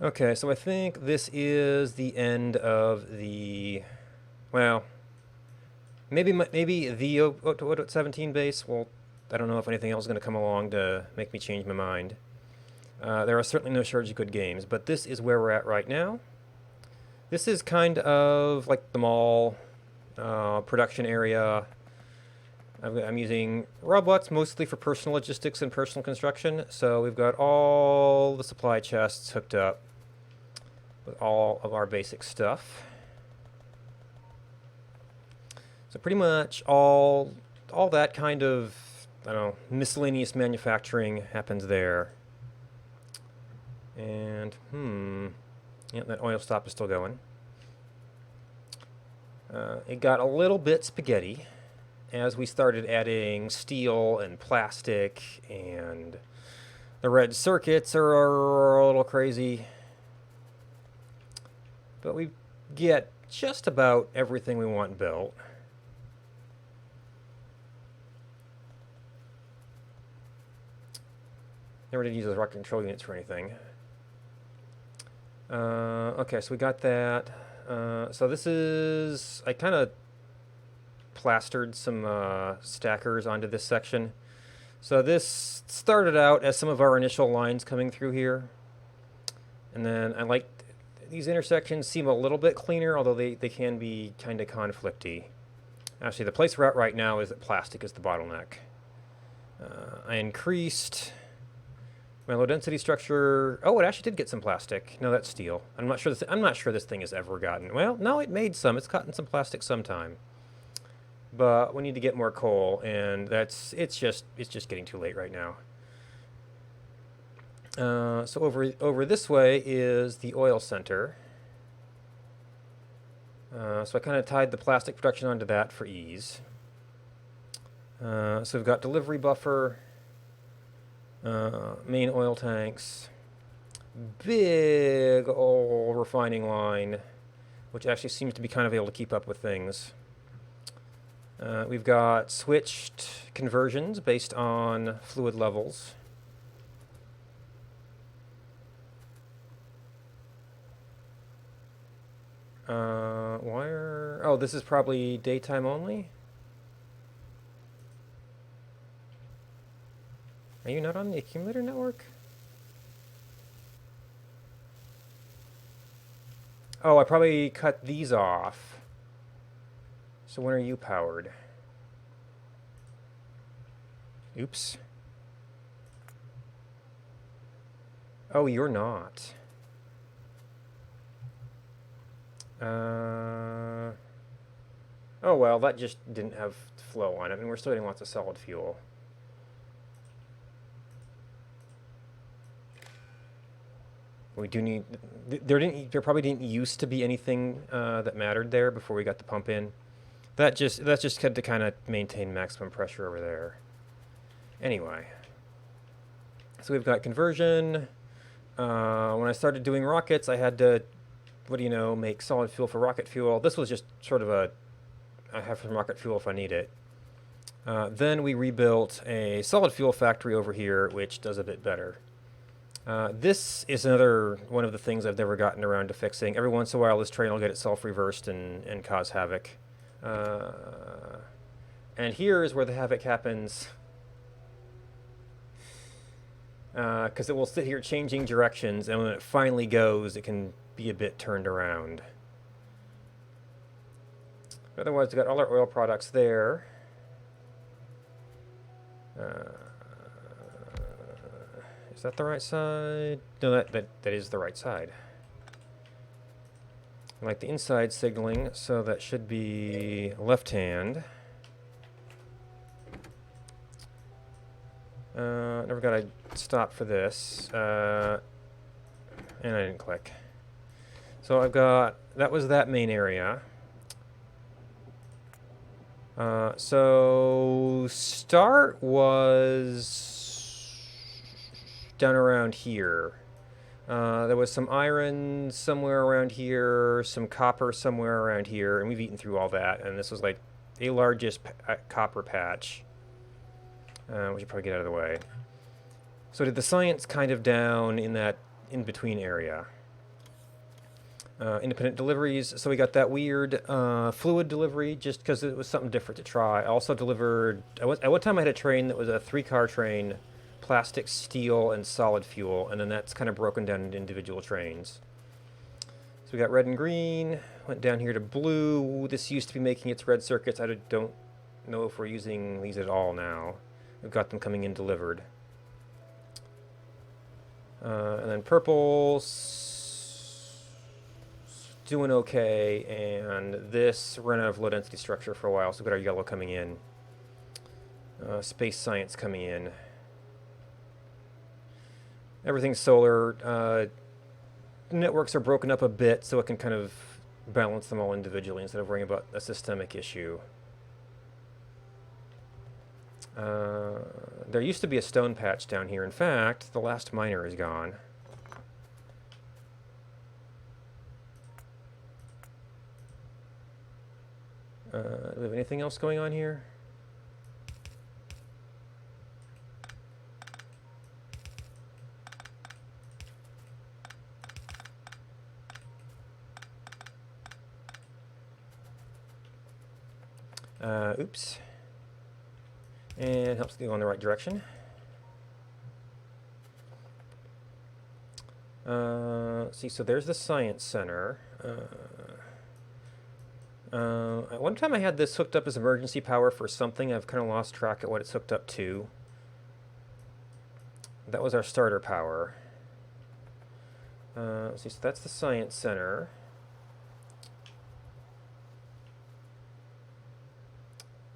Okay, so I think this is the end of the, well, maybe the 17 base. Well, I don't know if anything else is going to come along to make me change my mind. There are certainly no shortage of good games, but this is where we're at right now. This is kind of like the mall production area. I'm using robots mostly for personal logistics and personal construction, so we've got all the supply chests hooked up with all of our basic stuff. So pretty much all that kind of, I don't know, miscellaneous manufacturing happens there. And yeah, that oil stop is still going. It got a little bit spaghetti as we started adding steel and plastic, and the red circuits are a little crazy. But we get just about everything we want built. Never did use those rocket control units for anything. Okay, so we got that. So this is, I kind of plastered some stackers onto this section. So this started out as some of our initial lines coming through here. And then I like these intersections seem a little bit cleaner, although they can be kind of conflicty. Actually, the place we're at right now is that plastic is the bottleneck. I increased my low density structure. Oh, it actually did get some plastic. No, that's steel. I'm not sure this thing has ever gotten. Well, no, it made some. It's gotten some plastic sometime. But we need to get more coal, and it's just getting too late right now. So over this way is the oil center. So I kind of tied the plastic production onto that for ease. So we've got delivery buffer, main oil tanks, big old refining line, which actually seems to be kind of able to keep up with things. We've got switched conversions based on fluid levels. Wire. Oh, this is probably daytime only. Are you not on the accumulator network? Oh, I probably cut these off. So when are you powered? Oops. Oh, you're not. Oh well, that just didn't have flow on it. I mean, we're still getting lots of solid fuel. We do need. There probably didn't used to be anything that mattered there before we got the pump in. That's just had to kind of maintain maximum pressure over there. Anyway, so we've got conversion. When I started doing rockets, I had to, what do you know, make solid fuel for rocket fuel. This was just sort of I have some rocket fuel if I need it. Then we rebuilt a solid fuel factory over here, which does a bit better. This is another one of the things I've never gotten around to fixing. Every once in a while, this train will get itself reversed and cause havoc. And here is where the havoc happens. Because it will sit here changing directions, and when it finally goes, it can be a bit turned around. Otherwise, we've got all our oil products there. Is that the right side? No, that is the right side. I like the inside signaling, so that should be left hand. Never got a stop for this. And I didn't click. So I've got, that was that main area. So start was down around here. There was some iron somewhere around here, some copper somewhere around here, and we've eaten through all that. And this was like a largest copper patch. We should probably get out of the way. So did the science kind of down in that in-between area. independent deliveries. So we got that weird fluid delivery just because it was something different to try. I also delivered, at one time I had a train that was a 3-car train, plastic, steel, and solid fuel, and then that's kind of broken down into individual trains. So we got red and green, went down here to blue. This used to be making its red circuits. I don't know if we're using these at all now. We've got them coming in delivered. And then purple, doing okay, and this ran out of low density structure for a while, so we've got our yellow coming in. Space science coming in. Everything's solar. Networks are broken up a bit so it can kind of balance them all individually instead of worrying about a systemic issue. There used to be a stone patch down here. In fact, the last miner is gone. Do we have anything else going on here? Oops. And helps go in the right direction. See, so there's the Science Center. At one time I had this hooked up as emergency power for something. I've kind of lost track of what it's hooked up to. That was our starter power. Let's see, so that's the Science Center.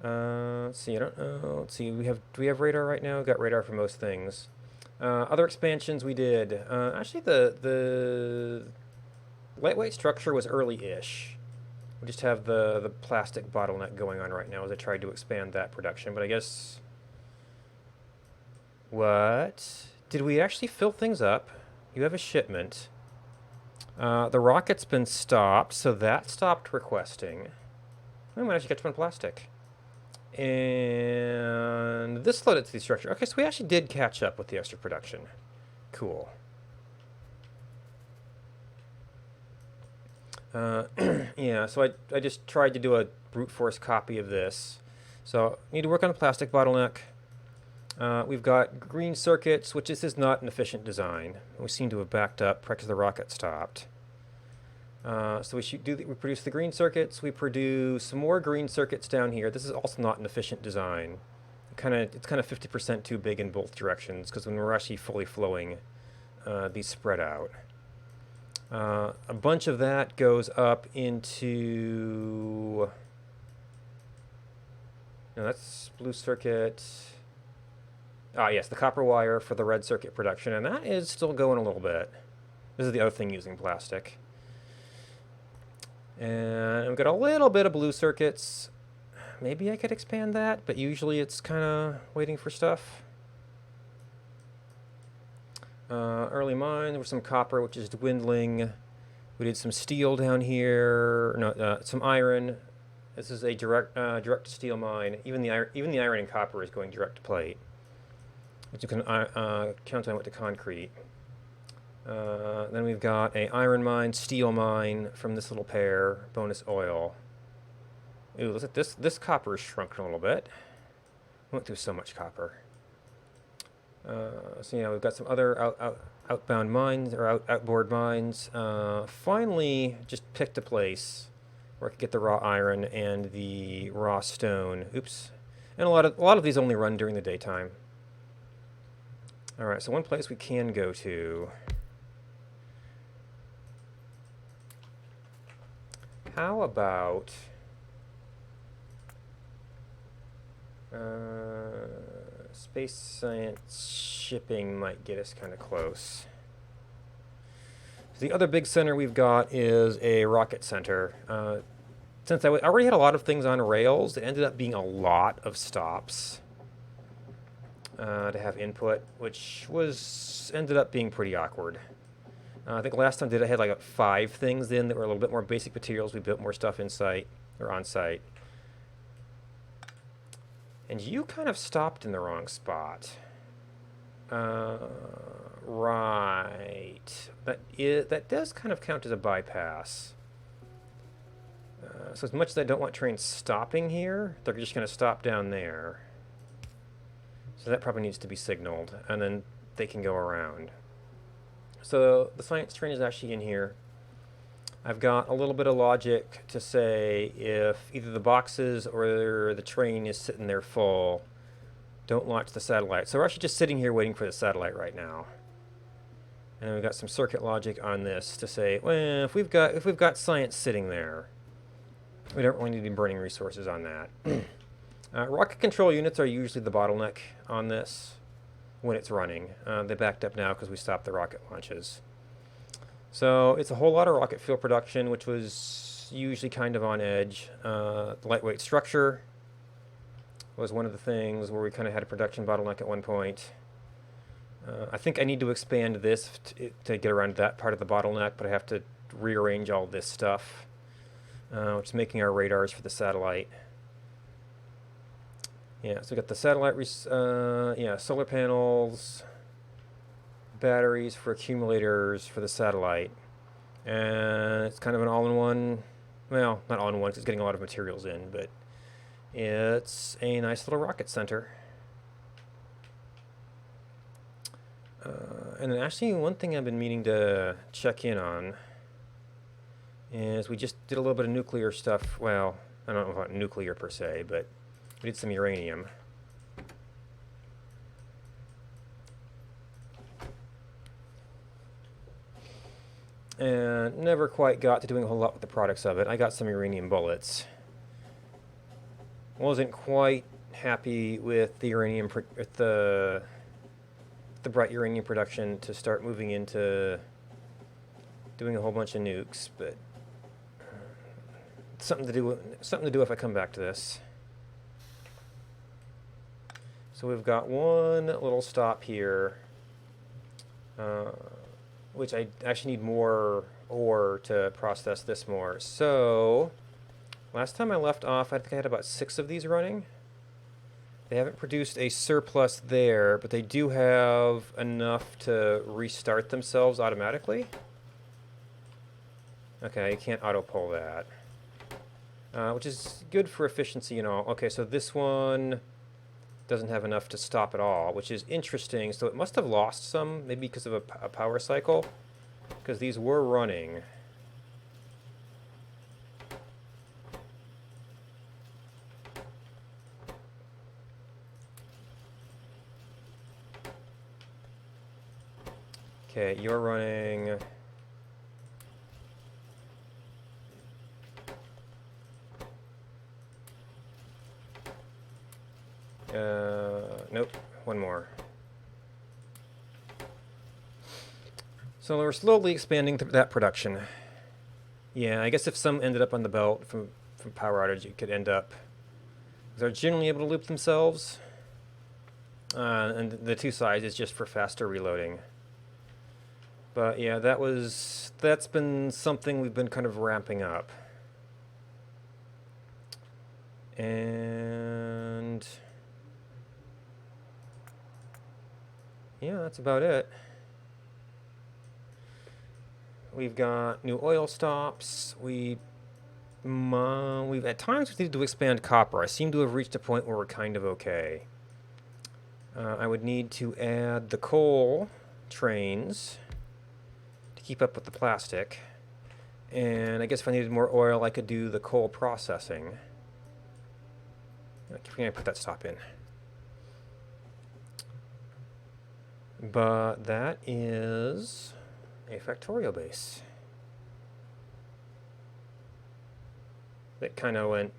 Let's see, I don't know. Let's see, do we have radar right now? We've got radar for most things. Other expansions we did. Actually, the lightweight structure was early-ish. We just have the plastic bottleneck going on right now as I tried to expand that production, but I guess... What? Did we actually fill things up? You have a shipment. The rocket's been stopped, so that stopped requesting. We might actually catch one plastic. And this loaded to the structure. Okay, so we actually did catch up with the extra production. Cool. Yeah, so I just tried to do a brute force copy of this. So need to work on a plastic bottleneck. We've got green circuits, which this is not an efficient design. We seem to have backed up because the rocket stopped. So we produce the green circuits. We produce some more green circuits down here. This is also not an efficient design. It's kind of 50% too big in both directions because when we're actually fully flowing, these spread out. A bunch of that goes up into... No, that's blue circuit. Ah, yes, the copper wire for the red circuit production, and that is still going a little bit. This is the other thing using plastic. And I've got a little bit of blue circuits. Maybe I could expand that, but usually it's kind of waiting for stuff. Early mine, there was some copper, which is dwindling. We did some steel down here. No, some iron. This is a direct to steel mine. Even the iron and copper is going direct to plate, which you can count on with the concrete. Then we've got a iron mine, steel mine from this little pair, bonus oil. Ooh, look at this. This copper has shrunk a little bit. Went through so much copper. So yeah, we've got some other outbound mines or outboard mines. Finally, just picked a place where I could get the raw iron and the raw stone. Oops, and a lot of these only run during the daytime. All right, so one place we can go to. How about space science shipping might get us kind of close. So the other big center we've got is a rocket center. Since I already had a lot of things on rails, it ended up being a lot of stops to have input, which ended up being pretty awkward. I think last time I had like 5 things in that were a little bit more basic materials. We built more stuff in site or on site. And you kind of stopped in the wrong spot. Right. That does kind of count as a bypass. So as much as I don't want trains stopping here, they're just going to stop down there. So that probably needs to be signaled, and then they can go around. So the science train is actually in here. I've got a little bit of logic to say if either the boxes or the train is sitting there full, don't launch the satellite. So we're actually just sitting here waiting for the satellite right now. And we've got some circuit logic on this to say, well, if we've got science sitting there, we don't really need to be burning resources on that. Rocket control units are usually the bottleneck on this when it's running. They backed up now because we stopped the rocket launches. So it's a whole lot of rocket fuel production, which was usually kind of on edge. The lightweight structure was one of the things where we kind of had a production bottleneck at one point. I think I need to expand this to get around that part of the bottleneck, but I have to rearrange all this stuff, which is making our radars for the satellite. Yeah, so we got the satellite, solar panels, batteries for accumulators for the satellite, and it's kind of an all-in-one. Well, not all-in-one because it's getting a lot of materials in, but it's a nice little rocket center. And then actually one thing I've been meaning to check in on is we just did a little bit of nuclear stuff. Well, I don't know about nuclear per se, but we did some uranium. And never quite got to doing a whole lot with the products of it. I got some uranium bullets. Wasn't quite happy with the uranium, with the bright uranium production to start moving into doing a whole bunch of nukes, but something to do if I come back to this. So we've got one little stop here, which I actually need more ore to process this more. So last time I left off, I think I had about 6 of these running. They haven't produced a surplus there, but they do have enough to restart themselves automatically. Okay, you can't auto-pull that, which is good for efficiency and all. Okay, so this one doesn't have enough to stop at all, which is interesting. So it must have lost some, maybe because of a power cycle, because these were running. Okay, you're running. Nope, one more. So we're slowly expanding that production. Yeah, I guess if some ended up on the belt from power outage, it could end up. They're generally able to loop themselves. And the two sides is just for faster reloading. But yeah, that's been something we've been kind of ramping up. And yeah, that's about it. We've got new oil stops. We've at times we needed to expand copper. I seem to have reached a point where we're kind of okay. I would need to add the coal trains to keep up with the plastic. And I guess if I needed more oil, I could do the coal processing. I put that stop in. But that is a Factorio base. That kind of went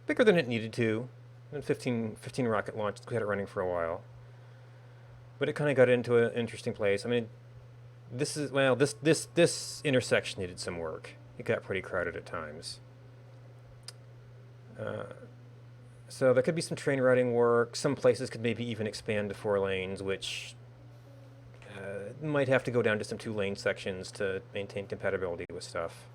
bigger than it needed to. And 15 rocket launches, we had it running for a while. But it kind of got into an interesting place. I mean, this intersection needed some work. It got pretty crowded at times. So there could be some train routing work. Some places could maybe even expand to 4 lanes, which might have to go down to some 2-lane sections to maintain compatibility with stuff.